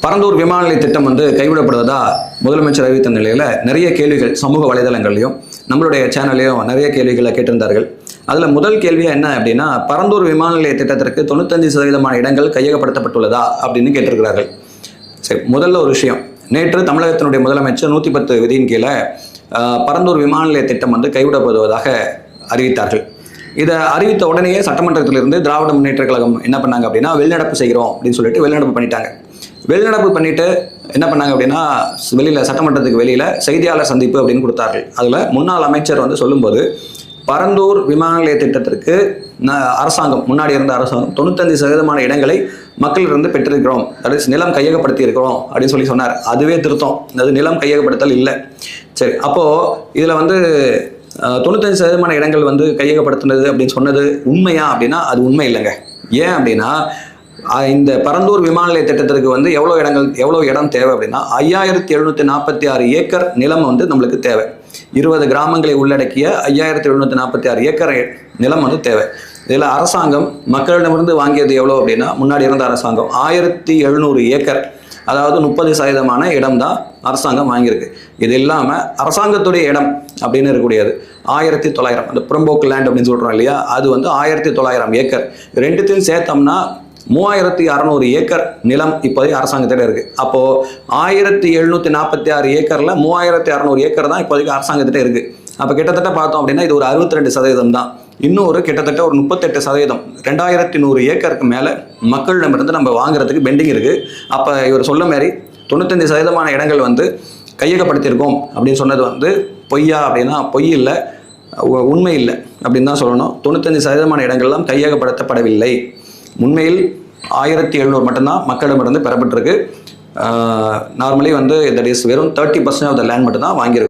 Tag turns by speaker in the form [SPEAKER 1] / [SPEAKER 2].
[SPEAKER 1] பரந்தூர் விமான நிலைய திட்டம் கைவிடப்படுவதா முதலமைச்சர் அறிவித்த நிலையில் நிறைய கேள்விகள் சமூக வலைதளங்கள்லையும் நம்மளுடைய சேனல்லையும் நிறைய கேள்விகளை கேட்டிருந்தார்கள். அதில் முதல் கேள்வியாக என்ன அப்படின்னா, பரந்தூர் விமான நிலைய திட்டத்திற்கு 95% இடங்கள் கையகப்படுத்தப்பட்டுள்ளதா அப்படின்னு கேட்டிருக்கிறார்கள். சரி, முதல்ல ஒரு விஷயம், நேற்று தமிழகத்தினுடைய முதலமைச்சர் 110 விதியின் கீழே பரந்தூர் விமான நிலைய திட்டம் கைவிடப்படுவதாக அறிவித்தார்கள். இதை அறிவித்த உடனேயே சட்டமன்றத்திலிருந்து திராவிட முன்னேற்ற கழகம் என்ன பண்ணாங்க அப்படின்னா, வெளிநடப்பு செய்கிறோம் அப்படின்னு சொல்லிட்டு வெளிநடப்பு பண்ணிட்டாங்க. வெளிநடப்பு பண்ணிட்டு என்ன பண்ணாங்க அப்படின்னா, வெளியில் சட்டமன்றத்துக்கு வெளியில் செய்தியாளர் சந்திப்பு அப்படின்னு கொடுத்தார்கள். அதில் முன்னாள் அமைச்சர் சொல்லும்போது, பரந்தூர் விமான நிலைய திட்டத்திற்கு அரசாங்கம், முன்னாடி இருந்த அரசாங்கம் 95% இடங்களை மக்களிலிருந்து பெற்றிருக்கிறோம், அதாவது நிலம் கையகப்படுத்தி இருக்கிறோம் அப்படின்னு சொன்னார். அதுவே திருத்தம், அது நிலம் கையகப்படுத்தல் இல்லை. சரி, அப்போது இதில் 95% இடங்கள் கையகப்படுத்தினது அப்படின்னு சொன்னது உண்மையா அப்படின்னா அது உண்மை இல்லைங்க. ஏன் அப்படின்னா, இந்த பரந்தூர் விமான நிலைய திட்டத்திற்கு எவ்வளோ இடம் தேவை அப்படின்னா 5746 ஏக்கர் நிலம் நம்மளுக்கு தேவை. 20 கிராமங்களை உள்ளடக்கிய 5746 ஏக்கர் நிலம் தேவை. இதில் அரசாங்கம் மக்களிடமிருந்து வாங்கியது எவ்வளோ அப்படின்னா, முன்னாடி இருந்த அரசாங்கம் 1700 ஏக்கர், அதாவது 30% இடம் தான் அரசாங்கம் வாங்கியிருக்கு. இது இல்லாமல் அரசாங்கத்துடைய இடம் அப்படின்னு இருக்கக்கூடியது 1900, அந்த புறம்போக்கு லேண்ட் அப்படின்னு சொல்கிறோம் இல்லையா, அது 1900 ஏக்கர். ரெண்டுத்தையும் சேர்த்தோம்னா 3600 ஏக்கர் நிலம் இப்போதைக்கு அரசாங்கத்தில் இருக்குது. அப்போது 1746 ஏக்கரில் 3600 ஏக்கர் தான் இப்போதைக்கு அரசாங்கத்திட்ட இருக்குது. அப்போ கிட்டத்தட்ட பார்த்தோம் அப்படின்னா இது ஒரு 62% தான். இன்னொரு கிட்டத்தட்ட ஒரு 38%, 2100 ஏக்கருக்கு மேலே மக்களிடமிருந்து நம்ம வாங்குறதுக்கு பெண்டிங் இருக்குது. அப்போ இவர் சொல்ல மாதிரி 95% இடங்கள் கையகப்படுத்தியிருக்கோம் அப்படின்னு சொன்னது பொய்யா அப்படின்னா பொய் இல்லை, உண்மை இல்லை அப்படின்னு தான் சொல்லணும். 95% இடங்கள்லாம் கையகப்படுத்தப்படவில்லை. உண்மையில் 1700 மட்டும்தான் மக்களிடமிருந்து பெறப்பட்டிருக்கு. நார்மலி தட் இஸ் வெறும் 30% ஆஃப் த லேண்ட் மட்டும்தான் வாங்கியிருக்கு.